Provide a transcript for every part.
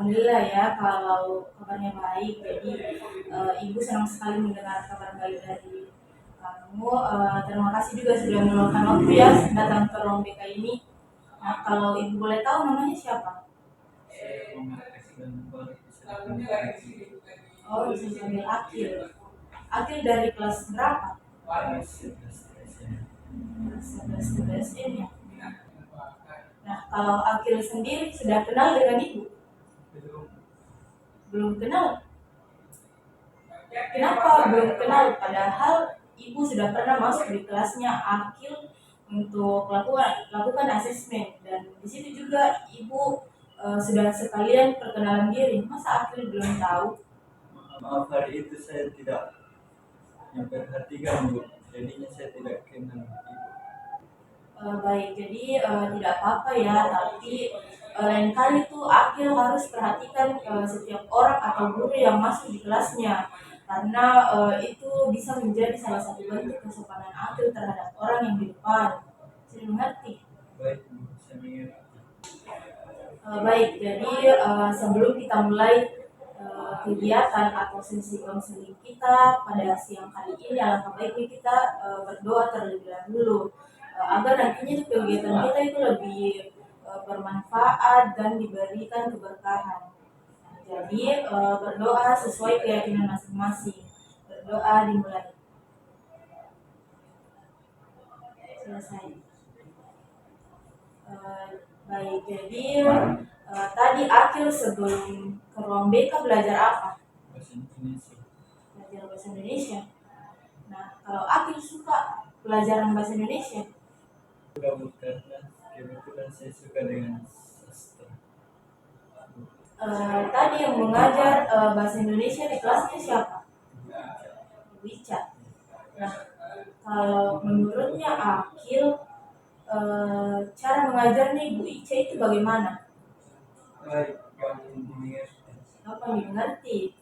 Alhamdulillah ya kalau kabarnya baik. Jadi Ibu senang sekali mendengar kabar baik dari kamu. Terima kasih juga sudah meluangkan waktu ya datang ke ruang BK ini. Nah, kalau Ibu boleh tahu namanya siapa? Oh, bisa dipanggil Akil. Akil dari kelas berapa? Kelas 11 ini ya. Nah, kalau Akil sendiri sudah kenal dengan Ibu? Belum kenal. Kenapa belum kenal? Padahal Ibu sudah pernah masuk di kelasnya Akil untuk lakukan asesmen, dan di situ juga Ibu sudah sekalian perkenalan diri. Masa Akil belum tahu? Maaf, hari itu saya tidak memperhatikan, Bu. Jadinya saya tidak kenal Ibu. Baik, jadi tidak apa-apa ya, tapi lain kali tuh Akil harus perhatikan setiap orang atau guru yang masuk di kelasnya, karena itu bisa menjadi salah satu bentuk kesopanan Akil terhadap orang yang di depan. Saya mengerti. Baik, Bu, saya mengerti. Baik, jadi sebelum kita mulai kegiatan atau sesi konseling kita pada siang kali ini, alangkah baiknya kita berdoa terlebih dahulu agar nantinya itu kegiatan kita itu lebih bermanfaat dan diberikan keberkahan. Jadi berdoa sesuai keyakinan masing-masing. Berdoa dimulai. Selesai. Baik, jadi tadi Akil sebelum ke ruang BK belajar apa? Bahasa Indonesia. Belajar bahasa Indonesia. Nah, kalau Akil suka pelajaran bahasa Indonesia? Suka, Bu, karena kebetulan saya suka dengan sastra. Tadi yang mengajar bahasa Indonesia di kelasnya siapa? Ibu Ica. Nah, kalau menurutnya Akil, cara mengajarnya Ibu Ica itu bagaimana? Baik, gampang dimengerti. Apa dimengerti?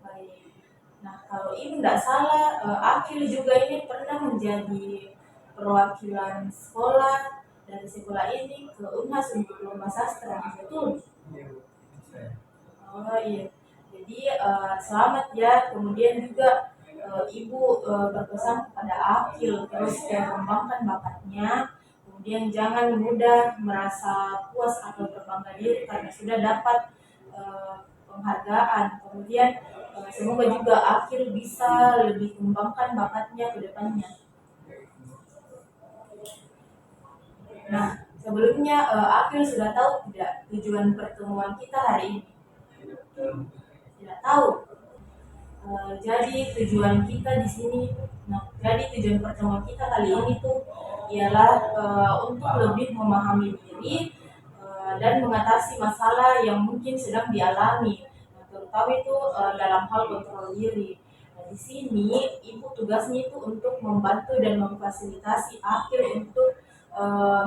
Baik. Nah, kalau ini tidak salah, Akil juga ini pernah menjadi perwakilan sekolah dari sekolah ini ke Unhas untuk lomba sastra, betul? Iya, Bu, itu saya. Oh iya. Jadi selamat ya. Kemudian juga Ibu berpesan kepada Akil terus kembangkan bakatnya. Kemudian jangan mudah merasa puas atau berbangga diri karena sudah dapat penghargaan. Kemudian semoga juga Akil bisa lebih kembangkan bakatnya ke depannya. Nah, sebelumnya Akil sudah tahu tidak tujuan pertemuan kita hari ini? Tidak tahu. Tidak tahu. Jadi tujuan kita di sini, jadi tujuan pertemuan kita kali ini tuh ialah untuk lebih memahami diri dan mengatasi masalah yang mungkin sedang dialami, terutama itu dalam hal kontrol diri. Nah, di sini Ibu tugasnya itu untuk membantu dan memfasilitasi Akil untuk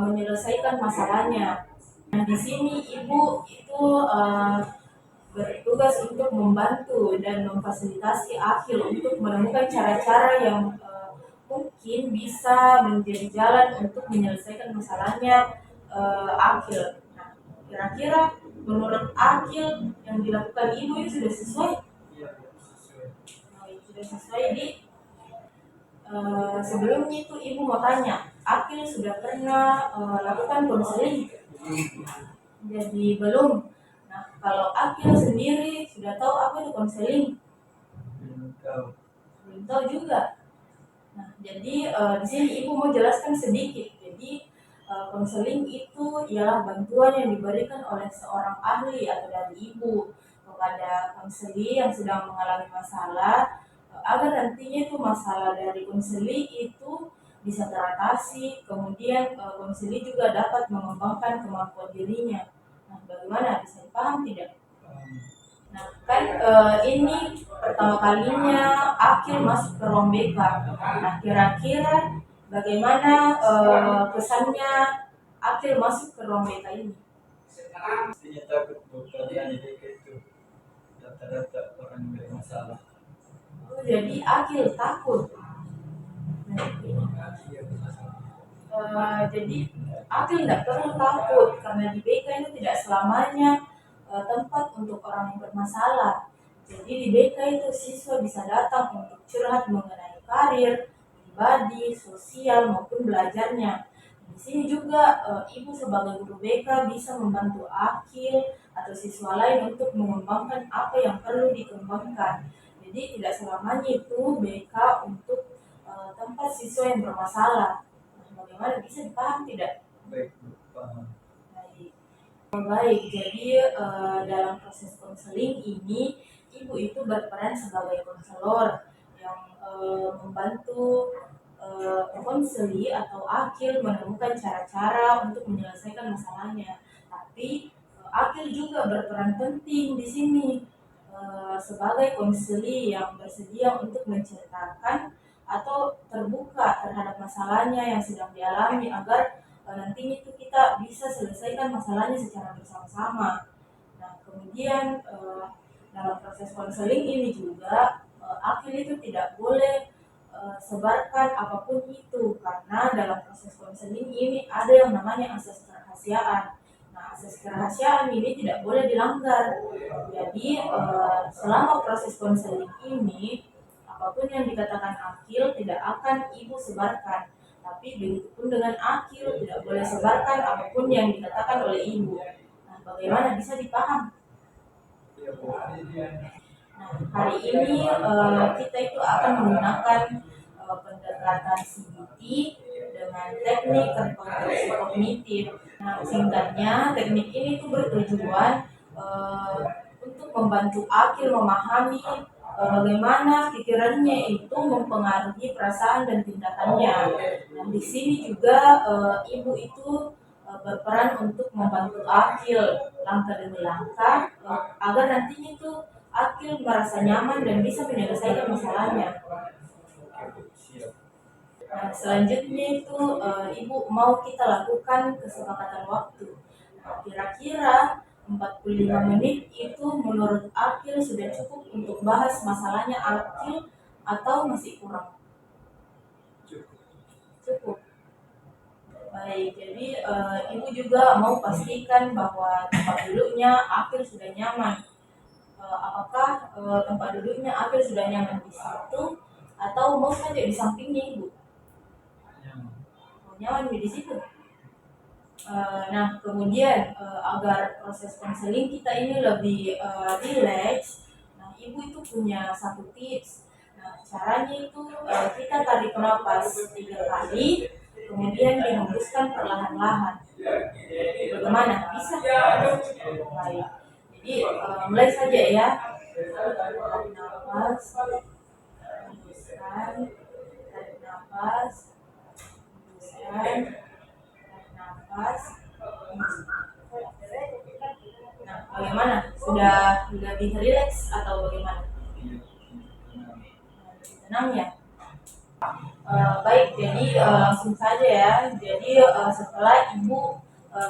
menyelesaikan masalahnya. Nah, di sini Ibu itu bertugas untuk membantu dan memfasilitasi Akil untuk menemukan cara-cara yang mungkin bisa menjadi jalan untuk menyelesaikan masalahnya Akil. Nah, kira-kira menurut Akil yang dilakukan Ibu itu sudah sesuai? Iya, Bu, sesuai. Nah, sudah sesuai di sebelumnya itu Ibu mau tanya, Akil sudah pernah lakukan konseling? Jadi belum. Nah, kalau Akil sendiri sudah tahu apa itu konseling? Belum tahu. Belum tahu juga. Nah, jadi di sini Ibu mau jelaskan sedikit. Jadi konseling itu ialah bantuan yang diberikan oleh seorang ahli atau dari Ibu kepada konseli yang sedang mengalami masalah agar nantinya itu masalah dari konseli itu bisa teratasi. Kemudian konseli juga dapat mengembangkan kemampuan dirinya. Nah, bagaimana, bisa dipaham tidak? Nah, kan ini pertama kalinya Akil masuk ke ruang BK. Nah, kira-kira bagaimana kesannya Akil masuk ke ruang BK ini? Pastinya takut, Bu, karena di DK itu rata-rata orang bermasalah. Oh, jadi Akil takut. Iya, Bu. Jadi Akil tidak perlu takut karena di BK itu tidak selamanya tempat untuk orang yang bermasalah. Jadi di BK itu siswa bisa datang untuk curhat mengenai karir, pribadi, sosial maupun belajarnya. Di sini juga ibu sebagai guru BK bisa membantu akil atau siswa lain untuk mengembangkan apa yang perlu dikembangkan. Jadi tidak selamanya itu BK untuk tempat siswa yang bermasalah. Nah, bagaimana bisa dipaham tidak? Baik, Bu, paham. Baik. Baik, jadi dalam proses konseling ini ibu itu berperan sebagai konselor yang membantu konseli atau akil menemukan cara-cara untuk menyelesaikan masalahnya. Tapi akil juga berperan penting di sini sebagai konseli yang bersedia untuk menceritakan atau terbuka terhadap masalahnya yang sedang dialami agar nantinya itu kita bisa selesaikan masalahnya secara bersama-sama. Nah, kemudian dalam proses konseling ini juga akil itu tidak boleh sebarkan apapun itu karena dalam proses konseling ini ada yang namanya asas kerahasiaan. Nah, asas kerahasiaan ini tidak boleh dilanggar. Jadi selama proses konseling ini apapun yang dikatakan akil tidak akan ibu sebarkan. Tapi begitupun dengan akil tidak boleh sebarkan apapun yang dikatakan oleh ibu. Nah, bagaimana bisa dipaham? Iya, Bu. Nah, hari ini kita itu akan menggunakan pendekatan CBT dengan teknik rekonstruksi kognitif. Nah, singkatnya teknik ini tuh bertujuan untuk membantu akil memahami bagaimana pikirannya itu mempengaruhi perasaan dan tindakannya. Nah, di sini juga ibu itu berperan untuk membantu akil langkah demi langkah agar nantinya itu akil merasa nyaman dan bisa menyelesaikan masalahnya. Siap. Nah, selanjutnya itu ibu mau kita lakukan kesepakatan waktu. Nah, kira-kira 45 menit itu menurut akil sudah cukup untuk bahas masalahnya akil atau masih kurang? Cukup. Cukup. Baik, jadi ibu juga mau pastikan bahwa tempat duduknya akil sudah nyaman. Apakah tempat duduknya akil sudah nyaman di situ atau mau saja di sampingnya ibu? Nyaman di situ. Nah, kemudian agar proses konseling kita ini lebih rileks, nah ibu itu punya satu tips. Nah, caranya itu kita tarik napas 3 kali, kemudian dihembuskan perlahan-lahan. Bagaimana? Bisa? Baik. Jadi mulai saja ya. Tarik napas, hembuskan, tarik napas, hembuskan, nafas. Nah, bagaimana? Sudah lebih rileks atau bagaimana? Lebih tenang ya. Baik, jadi langsung saja ya. Jadi setelah ibu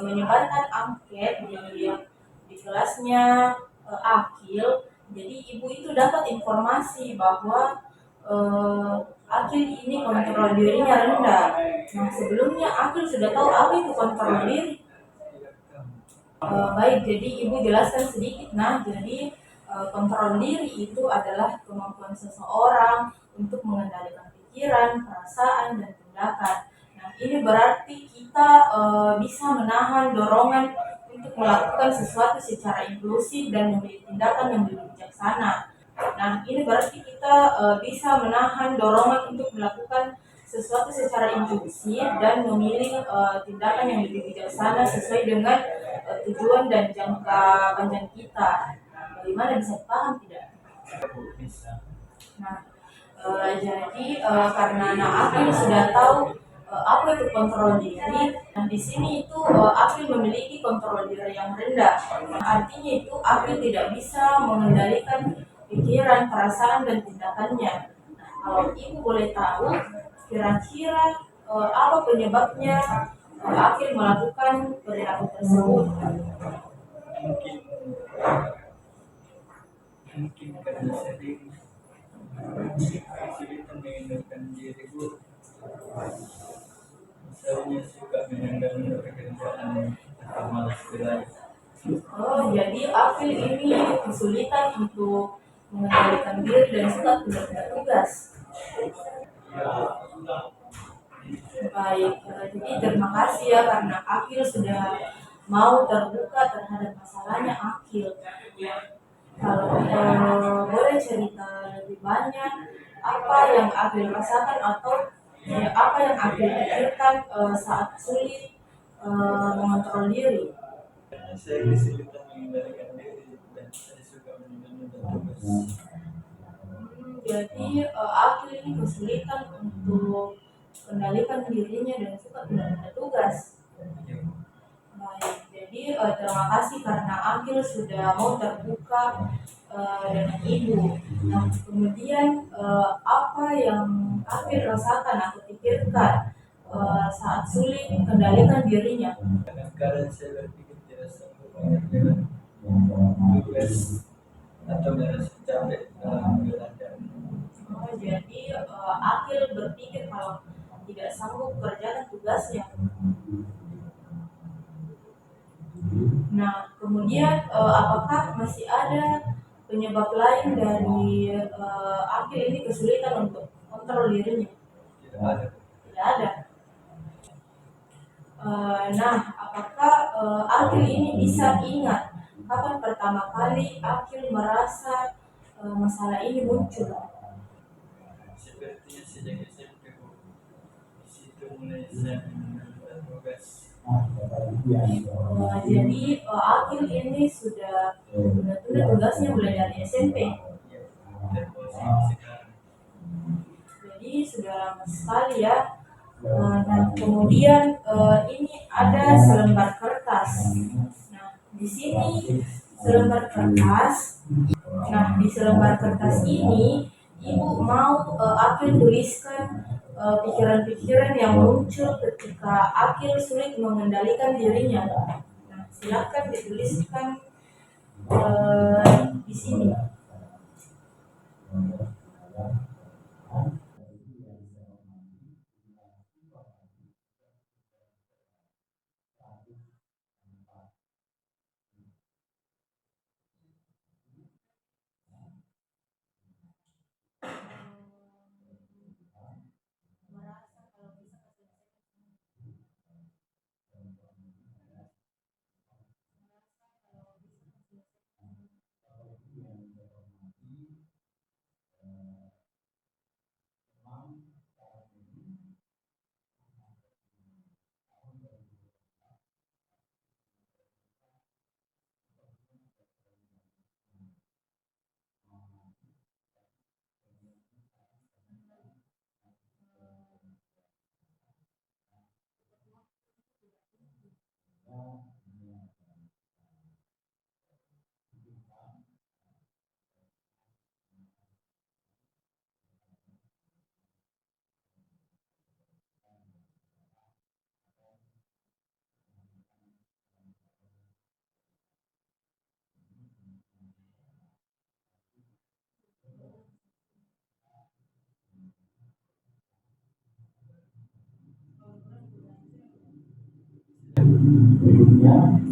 menyebarkan angket di kelasnya akil, jadi ibu itu dapat informasi bahwa akil ini kontrol dirinya rendah. Nah, sebelumnya akil sudah tahu apa itu kontrol diri. Baik, jadi ibu jelaskan sedikit. Nah, jadi kontrol diri itu adalah kemampuan seseorang untuk mengendalikan pikiran, perasaan, dan tindakan. Nah, ini berarti kita bisa menahan dorongan untuk melakukan sesuatu secara inklusif dan memilih tindakan yang lebih bijaksana. Nah, ini berarti kita bisa menahan dorongan untuk melakukan sesuatu secara impulsif dan memilih tindakan yang lebih bijaksana sesuai dengan tujuan dan jangka panjang kita. Bagaimana bisa dipaham tidak? Bisa. Nah, jadi karena anak April sudah tahu apa itu kontrol diri, nah di sini itu April memiliki kontrol diri yang rendah. Nah, artinya itu April tidak bisa mengendalikan pikiran, perasaan, dan tindakannya. Nah, kalau ibu boleh tahu, kira-kira apa penyebabnya April melakukan perilaku tersebut? Mungkin karena sering kesulitan mengendalikan diri, Bu. Misalnya suka menunda pekerjaan atau malas belajar. Oh, jadi akil ini kesulitan untuk mengendalikan diri dan suka tunda-tunda tugas. Baik, jadi terima kasih ya karena Akil sudah mau terbuka terhadap masalahnya Akil. Kalau boleh cerita lebih banyak apa yang Akil rasakan atau apa yang Akil pikirkan saat sulit mengontrol diri. Saya kesulitan mengendalikan diri dan saya suka menunda-nunda tugas. Jadi Akil ini kesulitan untuk kendalikan dirinya dan suka menunda tugas. Baik, jadi terima kasih karena Akil sudah mau terbuka dengan ibu. Nah, kemudian apa yang Akil rasakan atau pikirkan saat sulit mengendalikan dirinya? Kadang-kadang saya berpikir tidak sanggup mengerjakan tugas atau merasa capek dalam mengerjakan. Jadi Akil berpikir kalau tidak sanggup mengerjakan tugasnya. Nah, kemudian apakah masih ada penyebab lain dari Akil ini kesulitan untuk kontrol dirinya? Tidak ada. Tidak ada. Nah, apakah Akil ini bisa ingat kapan pertama kali Akil merasa masalah ini muncul? Sepertinya sejak SMP, Bu. Di situ mulai saya menunda tugas. Jadi Akil ini sudah menunda tugasnya mulai dari SMP. Terposisi sekarang. Jadi sudah lama sekali ya. Nah, kemudian ini ada selembar kertas. Nah, di sini selembar kertas. Nah, di selembar kertas ini ibu mau Akil tuliskan pikiran-pikiran yang muncul ketika Akil sulit mengendalikan dirinya. Nah, silakan dituliskan di sini.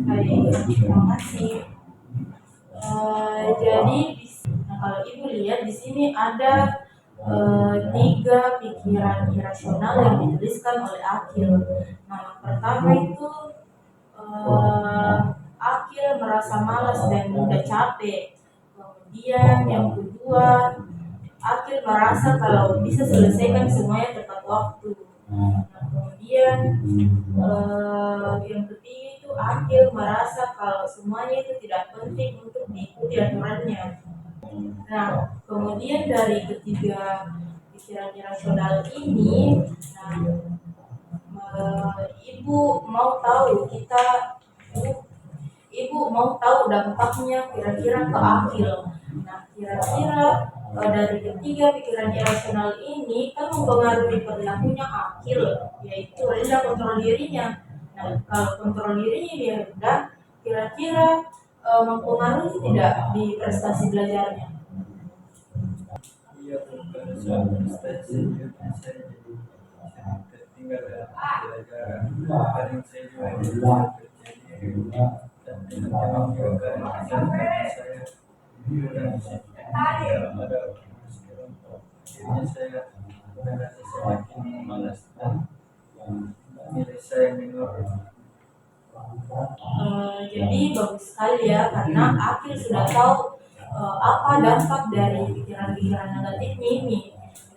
Baik, terima kasih. Jadi, nah, kalau ibu lihat di sini ada 3 pikiran irasional yang dituliskan oleh Akil. Nah, yang pertama itu Akil merasa malas dan mudah capek. Kemudian yang kedua, Akil merasa kalau bisa selesaikan semuanya tepat waktu. Nah, kemudian yang ketiga itu Akil merasa kalau semuanya itu tidak penting untuk diikuti aturannya. Nah, kemudian dari ketiga pikiran irasional ini, ibu mau tahu ibu mau tahu dampaknya kira-kira ke Akil. Nah, kira-kira dari ketiga pikiran irasional ini kan mempengaruhi perilakunya Akil, yaitu rendah kontrol dirinya. Nah, kalau kontrol dirinya dia rendah, kira-kira mempengaruhi tidak di prestasi belajarnya? Iya, bukan soal prestasi, saya jadi tertinggal dalam pelajaran. Kadang saya juga terjadi dan menyebabkan saya dan tidak ada akhirnya saya merasa semakin malas dan nilai saya menurun. Jadi bagus sekali ya, karena Akil sudah tahu apa dampak dari pikiran-pikiran negatifnya ini.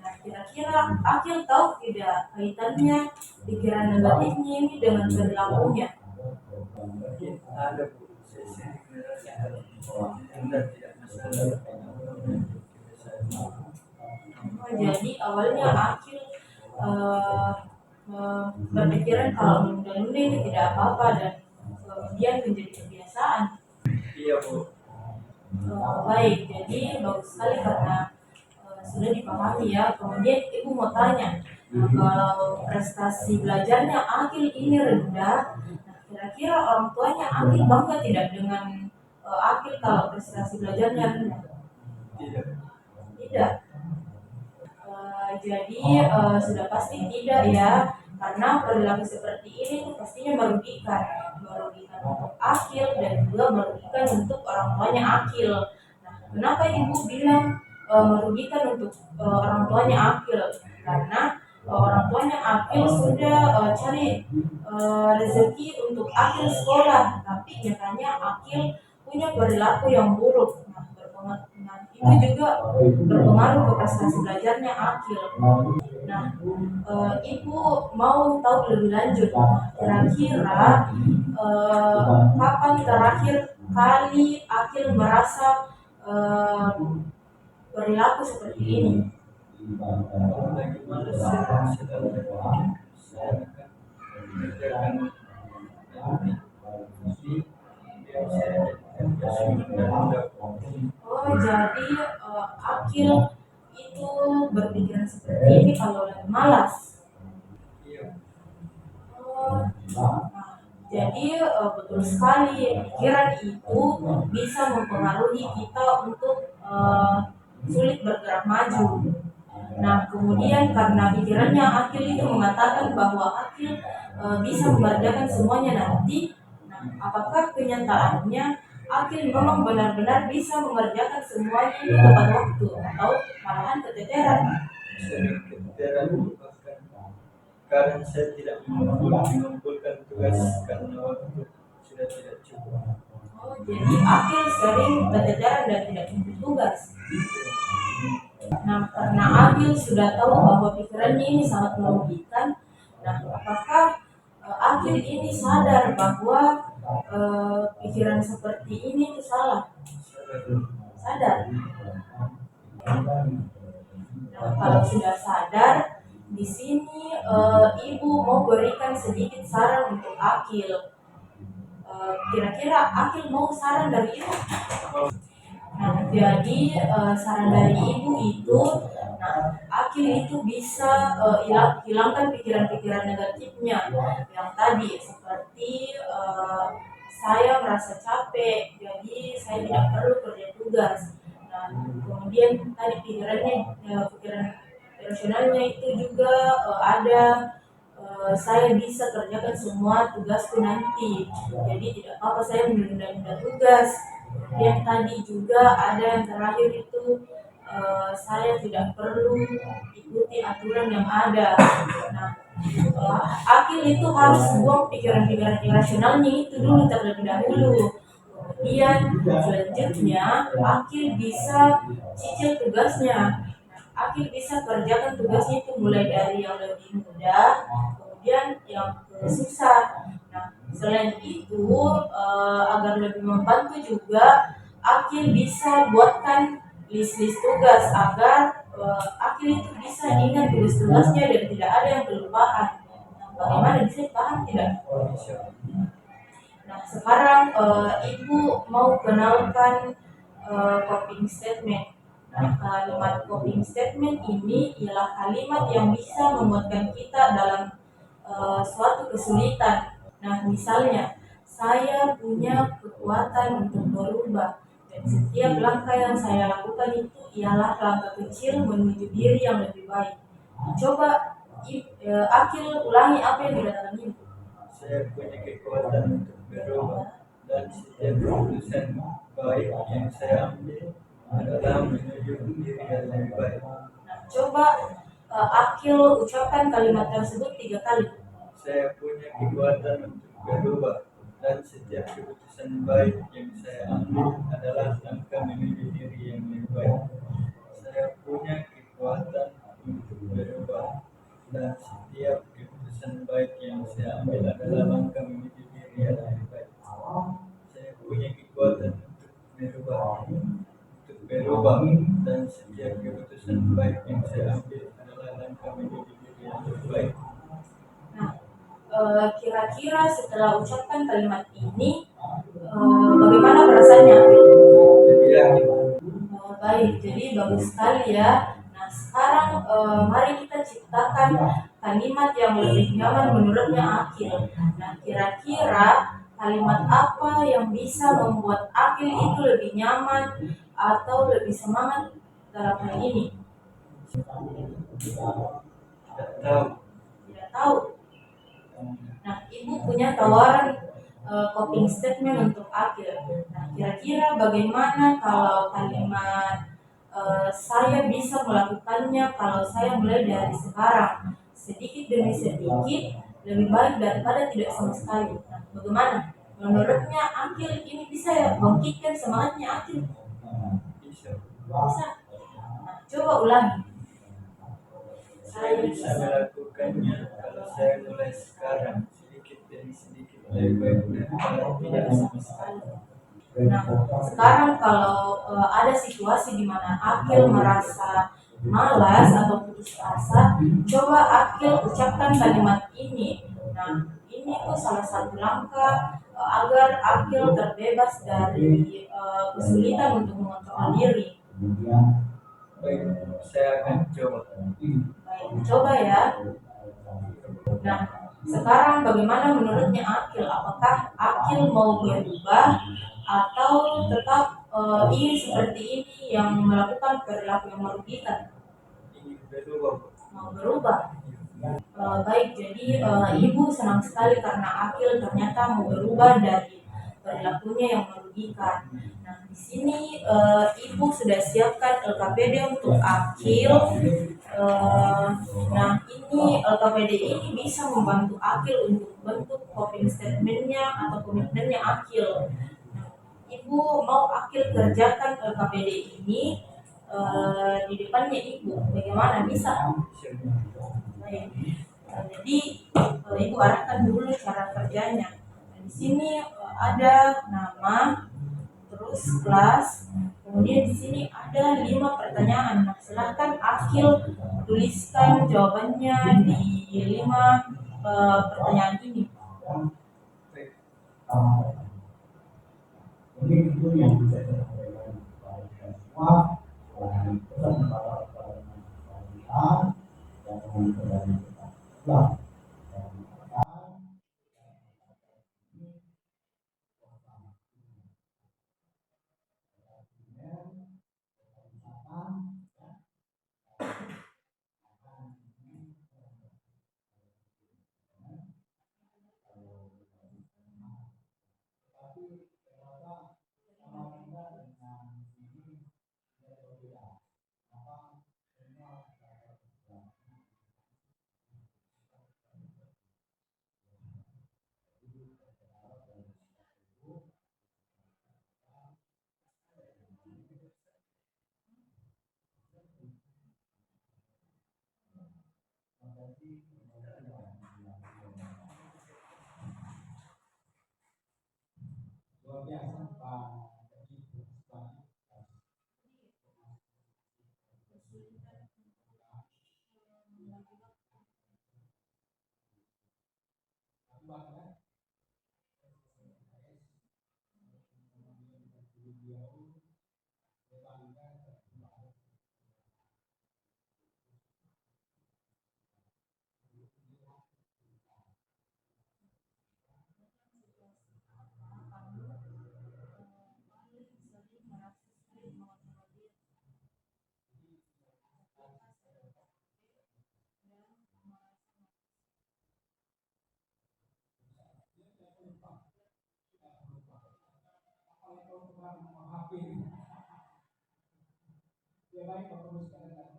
Nah, kira-kira Akil tahu tidak kaitannya pikiran negatifnya ini dengan perilakunya? Mungkin ada bu sesi generasi Anda tidak masalah Jadi awalnya Akil eh, berpikiran kalau menunda-nunda itu tidak apa-apa, dan kemudian menjadi kebiasaan. iya bu. Baik, jadi bagus sekali karena sudah dipahami ya. Kemudian ibu mau tanya, kalau prestasi belajarnya Akil ini rendah, nah, kira-kira orang tuanya Akil bangga tidak dengan Akil kalau prestasi belajarnya rendah? Tidak. Tidak. Jadi sudah pasti tidak ya, karena perilaku seperti ini tuh pastinya merugikan untuk Akil dan juga merugikan untuk orang tuanya Akil. Nah, kenapa ibu bilang merugikan untuk orang tuanya Akil? Karena orang tuanya Akil sudah cari rezeki untuk Akil sekolah, tapi nyatanya Akil punya perilaku yang buruk. Nah, itu juga berpengaruh ke prestasi belajarnya Akil. Nah, ibu mau tahu lebih lanjut, kira-kira kapan terakhir kali Akil merasa eh, perilaku seperti ini? Lagi malas saya sedang saya akan mengerjakan nanti biar saya menunda. Oh, jadi Akil itu berpikiran seperti ini kalau lagi malas. Iya. Oh, nah, jadi betul sekali, pikiran itu bisa mempengaruhi kita untuk sulit bergerak maju. Nah, kemudian karena pikirannya Akil itu mengatakan bahwa Akil bisa mengerjakan semuanya nanti. Nah, apakah kenyataannya Akil memang benar-benar bisa mengerjakan semuanya itu tepat waktu, atau malahan keteteran? Sering keteteran bahkan kadang saya tidak mengumpulkan tugas karena waktu sudah tidak cukup. Oh, jadi Akil sering keteteran dan tidak cukup tugas. Nah, karena Akil sudah tahu bahwa pikirannya ini sangat merugikan, nah apakah Akil ini sadar bahwa pikiran seperti ini itu salah? Sadar. Nah, kalau sudah sadar, di sini ibu mau berikan sedikit saran untuk Akil. Kira-kira Akil mau saran dari ibu? Nah, jadi saran dari ibu itu, nah, Akil itu bisa hilangkan pikiran-pikiran negatifnya yang tadi, seperti saya merasa capek, jadi saya tidak perlu kerja tugas. Nah, kemudian tadi pikiran rasionalnya itu juga ada, saya bisa kerjakan semua tugasku nanti, jadi tidak apa-apa saya menunda-nunda tugas. Kemudian tadi juga ada yang terakhir itu, saya tidak perlu ikuti aturan yang ada. Nah, Akil itu harus buang pikiran-pikiran irasionalnya itu dulu terlebih dahulu. Kemudian selanjutnya Akil bisa cicil tugasnya. Akil bisa kerjakan tugasnya itu mulai dari yang lebih mudah, kemudian yang susah. Nah, selain itu agar lebih membantu juga, Akil bisa buatkan list-list tugas agar Akil itu bisa ingat tugas-tugasnya dan tidak ada yang kelupaan. Nah, bagaimana bisa paham tidak? Nah, sekarang ibu mau kenalkan coping statement. Nah, kalimat coping statement ini ialah kalimat yang bisa menguatkan kita dalam suatu kesulitan. Nah, misalnya, saya punya kekuatan untuk berubah, dan setiap langkah yang saya lakukan itu ialah langkah kecil menuju diri yang lebih baik. Coba Akil ulangi apa yang dikatakan ibu. Saya punya kekuatan untuk berubah, dan setiap keputusan baik yang saya ambil adalah menuju diri yang lebih baik. Nah, coba Akil ucapkan kalimat tersebut 3 kali. Saya punya kekuatan untuk berubah dan setiap keputusan baik yang saya ambil adalah langkah menuju diri yang lebih baik. Saya punya kekuatan untuk berubah dan setiap keputusan baik yang saya ambil adalah langkah menuju diri yang lebih baik. Saya punya kekuatan untuk berubah dan setiap keputusan baik yang saya ambil adalah langkah menuju diri yang lebih baik. Nah, kira-kira setelah ucapkan kalimat ini, bagaimana perasaannya? Jadi yakin. Baik, jadi bagus sekali ya. Nah, sekarang mari kita ciptakan kalimat yang lebih nyaman menurutnya Akil. Nah, kira-kira kalimat apa yang bisa membuat Akil itu lebih nyaman atau lebih semangat dalam hal ini? Tidak tahu. Tidak tahu. Nah, Ibu punya tawaran coping statement untuk Akil. Nah, kira-kira bagaimana kalau kalimat saya bisa melakukannya kalau saya mulai dari sekarang, sedikit demi sedikit, lebih baik daripada tidak sama sekali. Nah, bagaimana? Menurutnya Akil ini bisa ya bangkitkan semangatnya Akil? Bisa. Bisa. Nah, coba ulangi. Saya bisa melakukannya kalau saya mulai sekarang, sedikit demi sedikit lebih baik daripada tidak sama sekali. Nah, sekarang kalau ada situasi di mana Akil merasa malas atau putus asa, coba Akil ucapkan kalimat ini. Nah, ini tuh salah satu langkah agar Akil terbebas dari kesulitan untuk mengontrol diri. Baik, saya akan coba. Baik, coba ya. Nah, sekarang bagaimana menurutnya Akil? Apakah Akil mau berubah atau tetap ingin seperti ini yang melakukan perilaku yang merugikan? Ingin berubah. Mau berubah. Baik, jadi Ibu senang sekali karena Akil ternyata mau berubah dari perilakunya yang merugikan. Nah, di sini Ibu sudah siapkan LKPD untuk Akil. Nah, ini LKPD ini bisa membantu Akil untuk bentuk coping statementnya atau komitmennya Akil. Nah, Ibu mau Akil kerjakan LKPD ini di depannya Ibu. Bagaimana bisa? Baik. Jadi Ibu arahkan dulu cara kerjanya. Nah, di sini ada nama, terus kelas, kemudian di sini ada 5 pertanyaan. Nah, silahkan Akil tuliskan jawabannya di 5 pertanyaan ini. Baik. Ini itu yang bisa saya sampaikan kepada kita semua. Dan pesan kepada kita dan teman-teman kita. Nah, luar biasa Pak. HP. Ya baik, Bapak Ibu sekalian.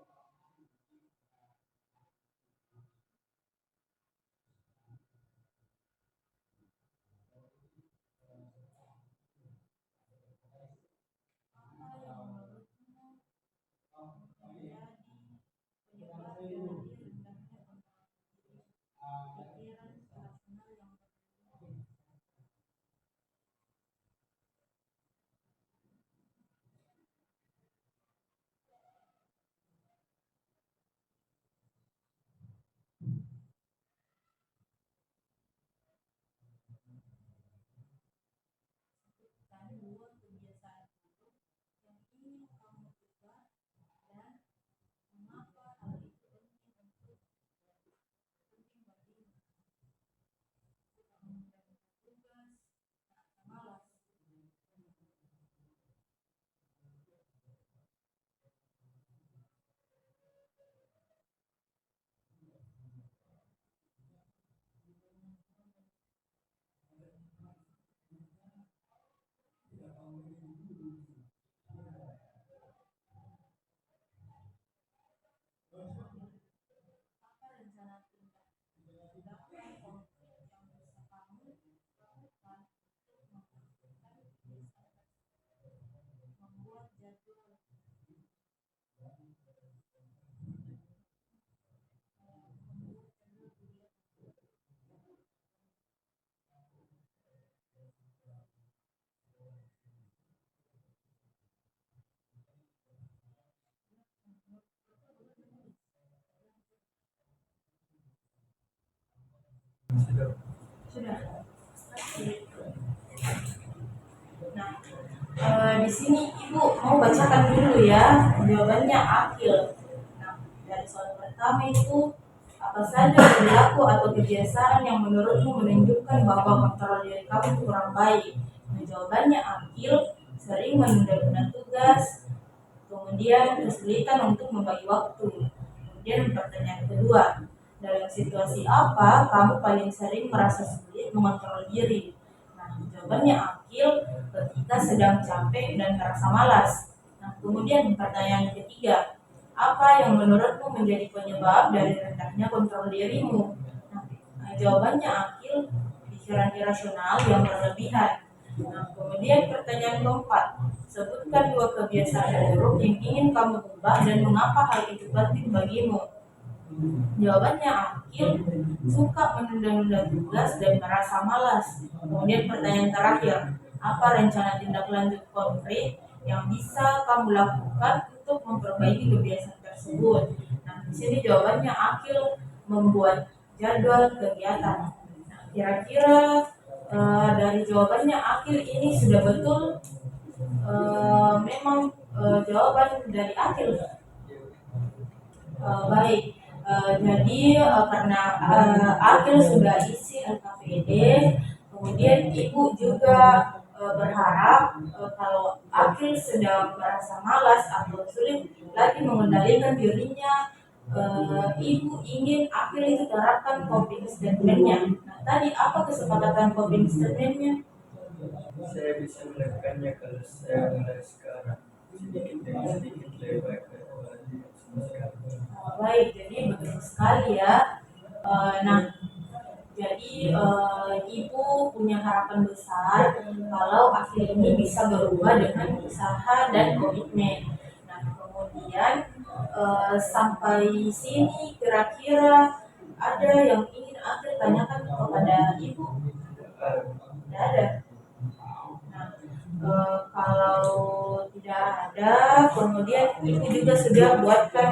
Apa yang menurutmu menjadi penyebab dari rendahnya pikiran rasional yang berlebihan? Sebutkan dua kebiasaan buruk yang ingin kamu ubah dan mengapa hal itu penting bagimu. Suka menunda-nunda tugas, merasa malas. Apa rencana tindak konflik yang bisa kamu lakukan untuk memperbaiki kebiasaan tersebut? Membuat jadwal kegiatan. Sudah. Sudah. Nah, di sini Ibu mau bacakan dulu ya jawabannya akil. Nah, dari soal pertama itu apa saja perilaku atau kebiasaan yang menurutmu menunjukkan bahwa kontrol diri kamu kurang baik? Nah, jawabannya akil, sering menunda-nunda tugas, kemudian kesulitan untuk membagi waktu. Kemudian pertanyaan kedua, dalam situasi apa kamu paling sering merasa sulit mengontrol diri? Nah, jawabannya akil, ketika sedang capek dan merasa malas. Nah, kemudian pertanyaan ketiga, apa yang menurutmu menjadi penyebab dari rendahnya kontrol dirimu? Nah, jawabannya akil, pikiran irasional yang berlebihan. Nah, kemudian pertanyaan keempat, sebutkan dua kebiasaan buruk yang ingin kamu ubah dan mengapa hal itu penting bagimu. Jawabannya akil, suka menunda-nunda tugas dan merasa malas. Kemudian pertanyaan terakhir, apa rencana tindak lanjut konkret yang bisa kamu lakukan untuk memperbaiki kebiasaan tersebut? Nah, di sini jawabannya akil, membuat jadwal kegiatan. Nah, kira-kira dari jawabannya akil ini sudah betul? Memang jawaban dari akil. Baik. Jadi karena akil sudah isi LKPD, kemudian Ibu juga berharap kalau akil sedang merasa malas atau sulit lagi mengendalikan dirinya, Ibu ingin akil itu terapkan coping statementnya. Nah, tadi apa kesepakatan coping statementnya? Saya bisa melakukannya kalau saya mulai sekarang, sedikit demi sedikit lebih baik daripada sama sekali. Baik, jadi betul sekali ya. Nah, jadi Ibu punya harapan besar kalau akil ini bisa berubah dengan usaha dan komitmen. Nah, kemudian sampai sini kira-kira ada yang ingin akil tanyakan kepada Ibu? Tidak ada. Nah, kalau tidak ada, kemudian Ibu juga sudah buatkan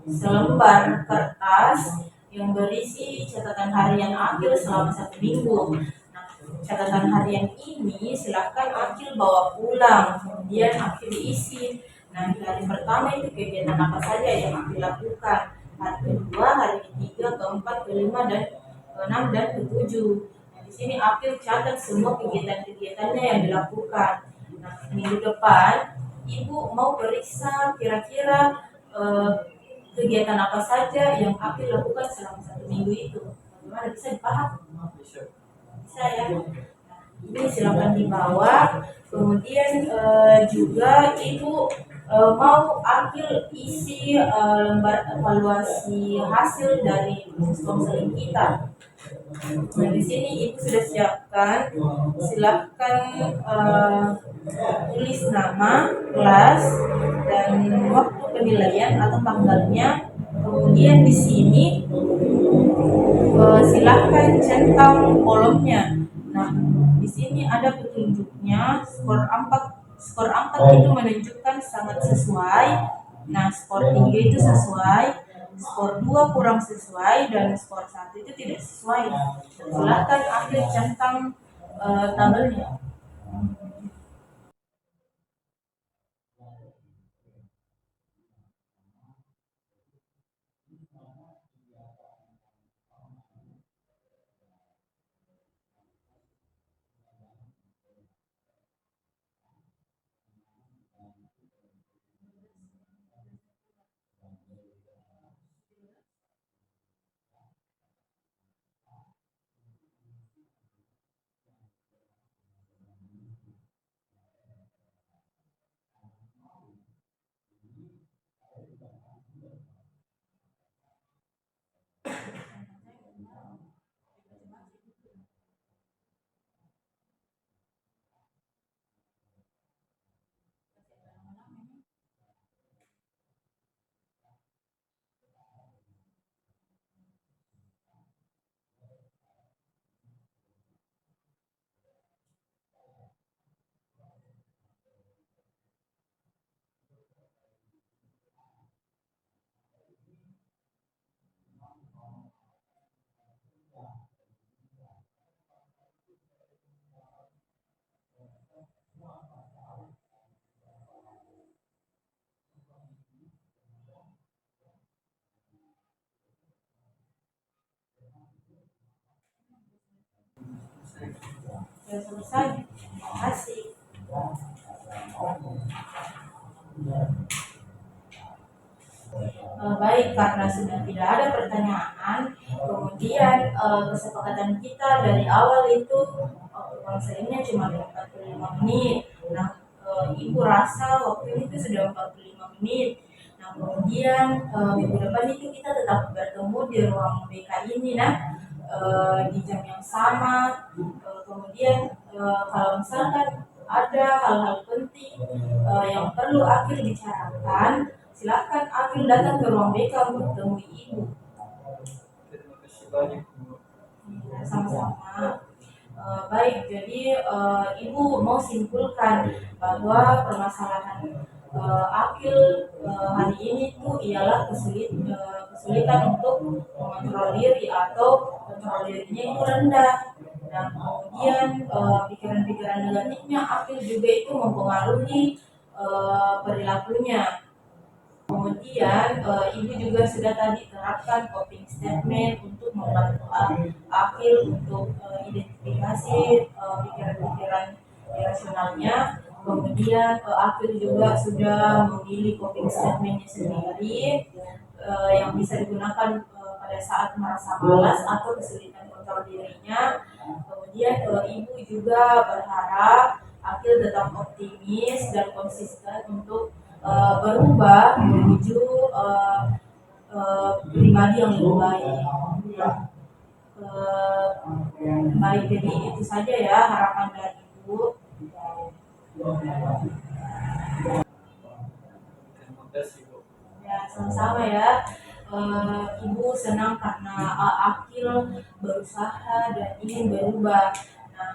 selembar kertas yang berisi catatan harian akil selama 1 minggu. Nah, catatan harian ini silakan akil bawa pulang, kemudian akil isi. Nah, di hari pertama itu kegiatan apa saja yang akil lakukan, hari kedua, hari ketiga, keempat, kelima, dan keenam dan ketujuh. Nah, di sini akil catat semua kegiatan-kegiatannya yang dilakukan. Nah, minggu depan Ibu mau periksa kira-kira kegiatan apa saja yang akil lakukan selama 1 minggu itu. Bagaimana, bisa dipaham? Bisa. Bisa ya. Nah, ini silakan dibawa. Kemudian juga ibu mau ambil isi lembar evaluasi hasil dari proses konseling kita. Nah, di sini ibu sudah siapkan, silakan tulis nama, kelas, dan waktu penilaian atau tanggalnya. Kemudian di sini silahkan centang kolomnya. Nah, di sini ada petunjuknya skor 4 itu menunjukkan sangat sesuai. Nah, skor 3 itu sesuai, skor 2 kurang sesuai, dan skor 1 itu tidak sesuai. Silahkan ambil centang tabelnya. Sudah selesai. Terima kasih. Baik, karena sudah tidak ada pertanyaan, kemudian kesepakatan kita dari awal itu konselingnya cuma 45 menit. Nah, ibu rasa waktu itu sudah 45 menit. Nah, kemudian minggu depan itu kita tetap bertemu di ruang BK ini, nah, di jam yang sama. Kemudian kalau misalkan ada hal-hal penting yang perlu akhir bicarakan, silakan Akil datang ke ruang BK untuk temui ibu. Terima kasih banyak, Bu. Sama-sama. Baik, jadi ibu mau simpulkan bahwa permasalahan Akil hari ini tuh ialah kesulitan untuk mengontrol diri atau kontrol dirinya itu rendah. Nah, kemudian pikiran-pikiran negatifnya Akil juga itu mempengaruhi perilakunya. Kemudian ibu juga sudah tadi terapkan coping statement untuk membantu Akil untuk identifikasi pikiran-pikiran irasionalnya. Kemudian Akil juga sudah memilih coping statementnya sendiri yang bisa digunakan pada saat merasa malas atau kesulitan kontrol dirinya. Kemudian ibu juga berharap Akil tetap optimis dan konsisten untuk berubah menuju pribadi yang lebih baik. Baik, jadi itu saja ya harapan dari ibu. Terima kasih, Bu. Ya, sama-sama ya. Ibu senang karena Akil berusaha dan ingin berubah. Nah,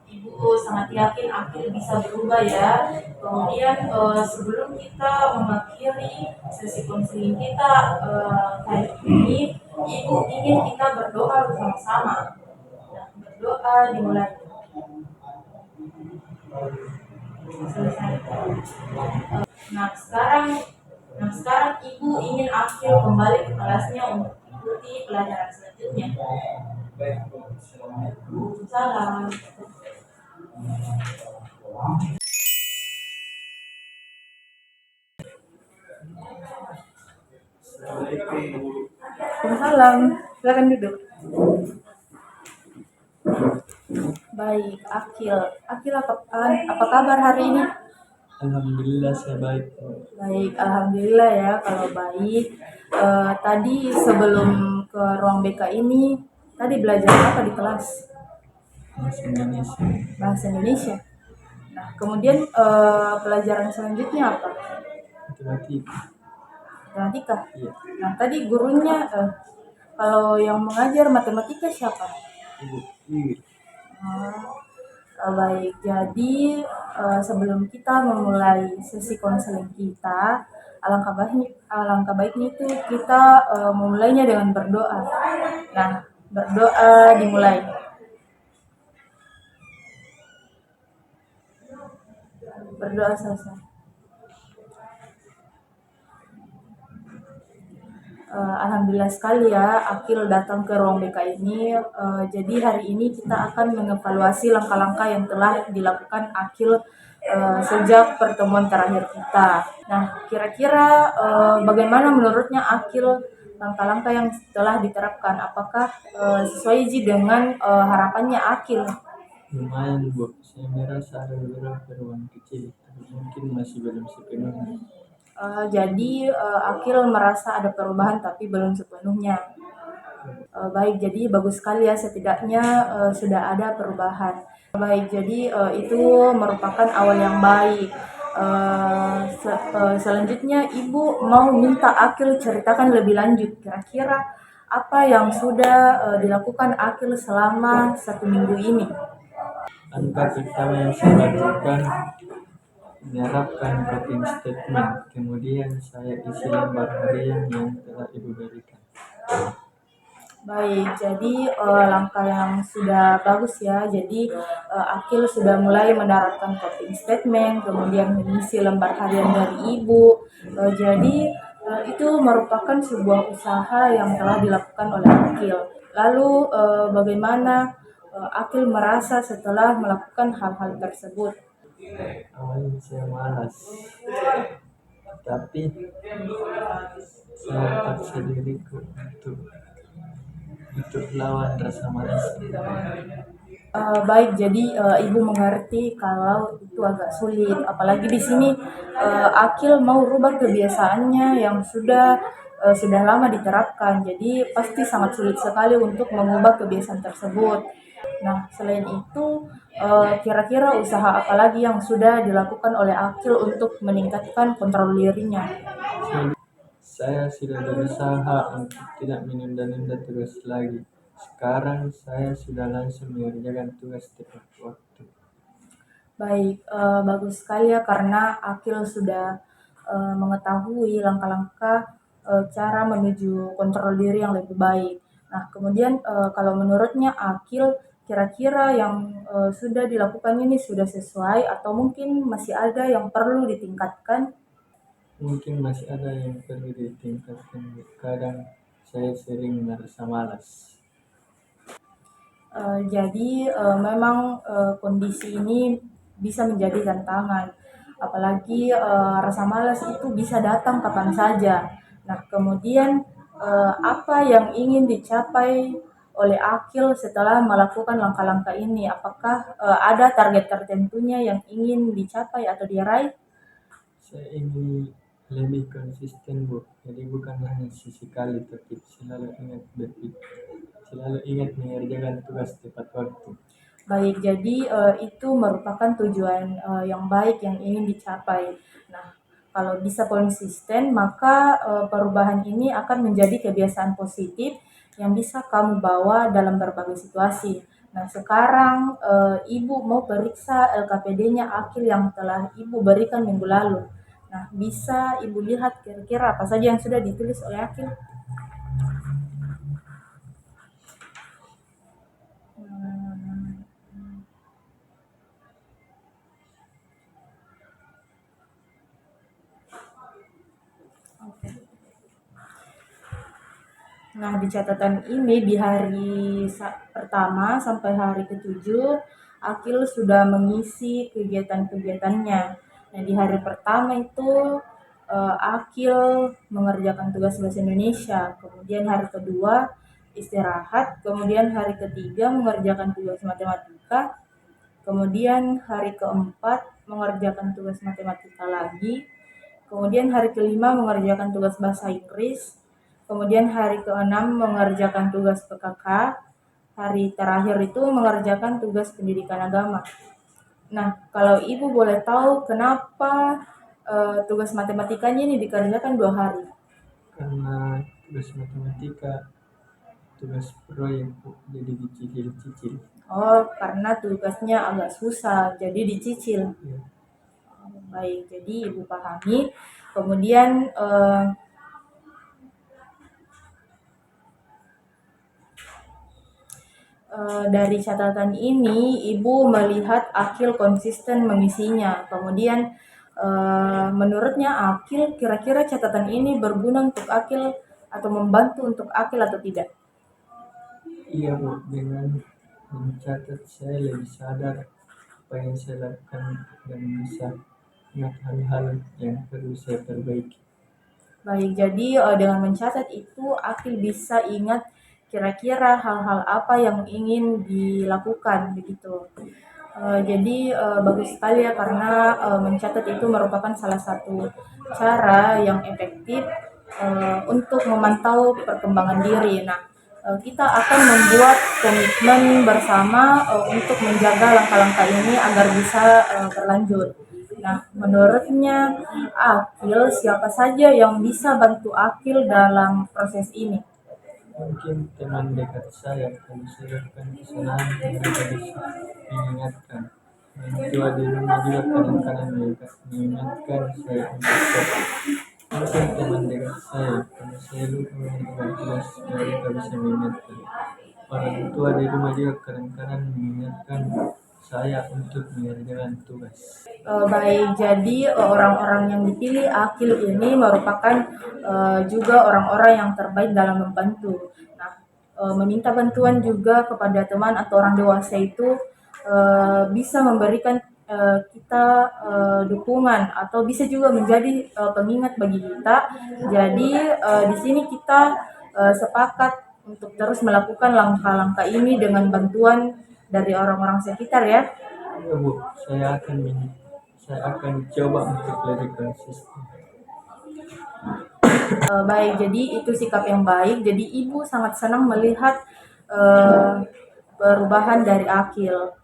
ibu sangat yakin Akil bisa berubah ya. Kemudian sebelum kita mengakhiri sesi konseling kita kali ini, ibu ingin kita berdoa bersama-sama. Nah, berdoa dimulai. Selesai. Nah sekarang ibu ingin Akil kembali ke kelasnya untuk ikuti pelajaran selanjutnya. Baik, Bu. Assalamualaikum. Salam. Assalamualaikum. Salam. Silakan duduk. Baik, Akil. Akil, apa kabar hari ini? Alhamdulillah saya baik. Baik, alhamdulillah ya kalau baik. Tadi sebelum ke ruang BK ini, tadi belajar apa di kelas? Bahasa Indonesia. Bahasa Indonesia. Nah, kemudian pelajaran selanjutnya apa? Matematika. Matematika. Iya. Nah, tadi gurunya kalau yang mengajar matematika siapa? Ibu. Iya. Baik, jadi sebelum kita memulai sesi konseling kita, alangkah baiknya itu kita memulainya dengan berdoa. Nah, berdoa dimulai. Berdoa selesai. Alhamdulillah sekali ya Akil datang ke ruang BK ini. Jadi hari ini kita akan mengevaluasi langkah-langkah yang telah dilakukan Akil sejak pertemuan terakhir kita. Nah, kira-kira bagaimana menurutnya Akil langkah-langkah yang telah diterapkan? Apakah sesuai dengan harapannya Akil? Lumayan Bu, saya merasa ada beberapa perubahan kecil, tapi mungkin masih belum sepenuhnya. Jadi Akil merasa ada perubahan tapi belum sepenuhnya. Baik, jadi bagus sekali ya setidaknya sudah ada perubahan. Baik, jadi itu merupakan awal yang baik. Selanjutnya Ibu mau minta Akil ceritakan lebih lanjut kira-kira apa yang sudah dilakukan Akil selama 1 minggu ini. Langkah pertama yang saya lakukan menerapkan coping statement, kemudian saya isi lembar harian yang telah Ibu berikan. Baik, jadi langkah yang sudah bagus ya. Jadi Akil sudah mulai menerapkan coping statement, kemudian mengisi lembar harian dari Ibu. Jadi itu merupakan sebuah usaha yang telah dilakukan oleh Akil. Lalu bagaimana Akil merasa setelah melakukan hal-hal tersebut? Awalnya saya malas, tapi saya paksa diriku untuk lawan rasa malas. Baik, jadi Ibu mengerti kalau itu agak sulit, apalagi di sini Akil mau rubah kebiasaannya yang sudah lama diterapkan, jadi pasti sangat sulit sekali untuk mengubah kebiasaan tersebut. Nah, selain itu kira-kira usaha apa lagi yang sudah dilakukan oleh Akil untuk meningkatkan kontrol dirinya? Saya sudah berusaha untuk tidak menunda-nunda tugas lagi. Sekarang saya sudah langsung mengerjakan tugas tepat waktu. Baik, bagus sekali ya karena Akil sudah mengetahui langkah-langkah cara menuju kontrol diri yang lebih baik. Nah, kemudian kalau menurutnya Akil kira-kira yang sudah dilakukan ini sudah sesuai atau mungkin masih ada yang perlu ditingkatkan? Mungkin masih ada yang perlu ditingkatkan. Kadang saya sering merasa malas. Jadi memang kondisi ini bisa menjadi tantangan, apalagi rasa malas itu bisa datang kapan saja. Nah, kemudian apa yang ingin dicapai oleh Akil setelah melakukan langkah-langkah ini? Apakah ada target tertentunya yang ingin dicapai atau diraih? Saya ingin lebih konsisten Bu, jadi bukan hanya sesekali tapi selalu ingat mengerjakan tugas tepat waktu. Baik, jadi itu merupakan tujuan yang baik yang ingin dicapai. Nah, kalau bisa konsisten, maka perubahan ini akan menjadi kebiasaan positif yang bisa kamu bawa dalam berbagai situasi. Nah, sekarang Ibu mau periksa LKPD-nya Akil yang telah Ibu berikan minggu lalu. Nah, bisa Ibu lihat kira-kira apa saja yang sudah ditulis oleh Akil? Nah, di catatan ini di hari pertama sampai hari ke-7, Akil sudah mengisi kegiatan-kegiatannya. Nah, di hari pertama itu Akil mengerjakan tugas bahasa Indonesia, kemudian hari kedua istirahat, kemudian hari ketiga mengerjakan tugas matematika, kemudian hari keempat mengerjakan tugas matematika lagi, kemudian hari kelima mengerjakan tugas bahasa Inggris, kemudian hari keenam mengerjakan tugas PKK, hari terakhir itu mengerjakan tugas pendidikan agama. Nah, kalau Ibu boleh tahu kenapa tugas matematikanya ini dikerjakan 2 hari? Karena tugas matematika tugas proyek Bu, jadi dicicil-cicil. Oh, karena tugasnya agak susah, jadi dicicil. Ya. Baik, jadi Ibu pahami. Kemudian dari catatan ini, Ibu melihat Akil konsisten mengisinya. Kemudian menurutnya Akil, kira-kira catatan ini berguna untuk Akil atau membantu untuk Akil atau tidak? Iya Bu, dengan mencatat saya lebih sadar apa yang saya lakukan dan bisa ingat hal-hal yang perlu saya perbaiki. Baik, jadi dengan mencatat itu Akil bisa ingat kira-kira hal-hal apa yang ingin dilakukan begitu. Jadi bagus sekali ya karena mencatat itu merupakan salah satu cara yang efektif untuk memantau perkembangan diri. Nah, kita akan membuat komitmen bersama untuk menjaga langkah-langkah ini agar bisa berlanjut. Nah, menurutnya Akil, siapa saja yang bisa bantu Akil dalam proses ini? Mungkin teman dekat saya, kalau saya lakukan kesalahan, mereka bisa mengingatkan. Orang tua di rumah juga kadang-kadang mengingatkan saya untuk stop. Mungkin teman dekat saya, kalau saya lupa mengerjakan tugas, mereka bisa mengingatkan. Orang tua di rumah juga kadang-kadang mengingatkan saya untuk mengerjakan tugas. Baik, jadi orang-orang yang dipilih Akil ini merupakan juga orang-orang yang terbaik dalam membantu. Nah, meminta bantuan juga kepada teman atau orang dewasa itu bisa memberikan kita dukungan atau bisa juga menjadi pengingat bagi kita. Jadi di sini kita sepakat untuk terus melakukan langkah-langkah ini dengan bantuan dari orang-orang sekitar ya. Ya Bu, saya akan coba untuk lebih konsisten. Baik, jadi itu sikap yang baik. Jadi Ibu sangat senang melihat eh, perubahan dari Akil.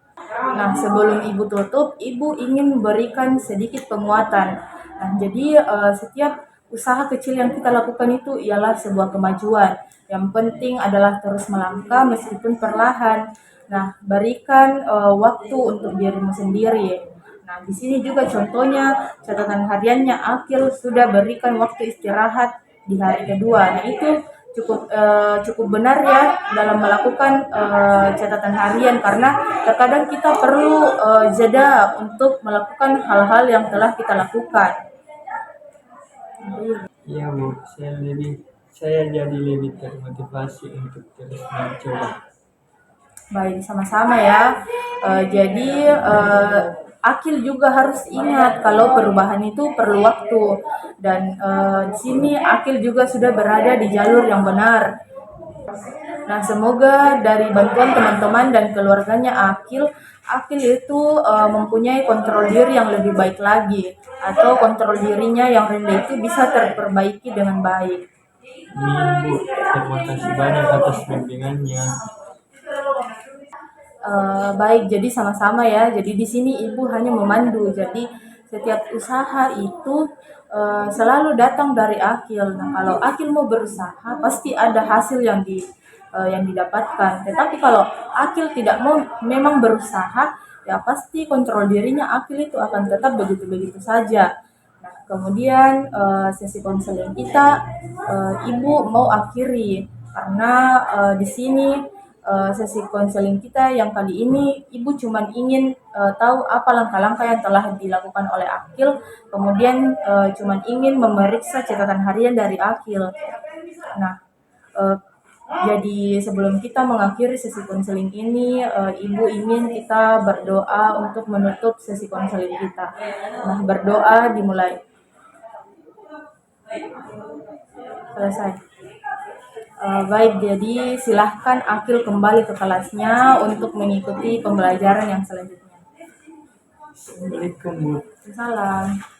Nah, sebelum Ibu tutup, Ibu ingin memberikan sedikit penguatan. Nah, jadi setiap usaha kecil yang kita lakukan itu ialah sebuah kemajuan. Yang penting adalah terus melangkah meskipun perlahan. Nah, berikan waktu untuk dirimu sendiri. Nah, di sini juga contohnya catatan hariannya Akil sudah berikan waktu istirahat di hari kedua. Nah, itu cukup benar ya dalam melakukan catatan harian karena terkadang kita perlu jeda untuk melakukan hal-hal yang telah kita lakukan. Iya Bu, saya jadi lebih termotivasi untuk terus mencoba. Baik, sama-sama ya. Jadi Akil juga harus ingat kalau perubahan itu perlu waktu dan di sini Akil juga sudah berada di jalur yang benar. Nah, semoga dari bantuan teman-teman dan keluarganya Akil itu mempunyai kontrol diri yang lebih baik lagi atau kontrol dirinya yang rendah itu bisa terperbaiki dengan baik. Amin Bu, terima kasih banyak atas bimbingannya. Baik, jadi sama-sama ya. Jadi di sini Ibu hanya memandu. Jadi setiap usaha itu selalu datang dari Akil. Nah, kalau Akil mau berusaha, pasti ada hasil yang didapatkan. Tetapi kalau Akil tidak mau memang berusaha, ya pasti kontrol dirinya Akil itu akan tetap begitu-begitu saja. Nah, kemudian sesi konseling kita Ibu mau akhiri karena di sini sesi konseling kita yang kali ini Ibu cuma ingin tahu apa langkah-langkah yang telah dilakukan oleh Akil, kemudian cuma ingin memeriksa catatan harian dari Akil. Nah, jadi sebelum kita mengakhiri sesi konseling ini, Ibu ingin kita berdoa untuk menutup sesi konseling kita. Nah, berdoa dimulai. Selesai. Baik, jadi silahkan Akil kembali ke kelasnya untuk mengikuti pembelajaran yang selanjutnya. Assalamualaikum. Salam.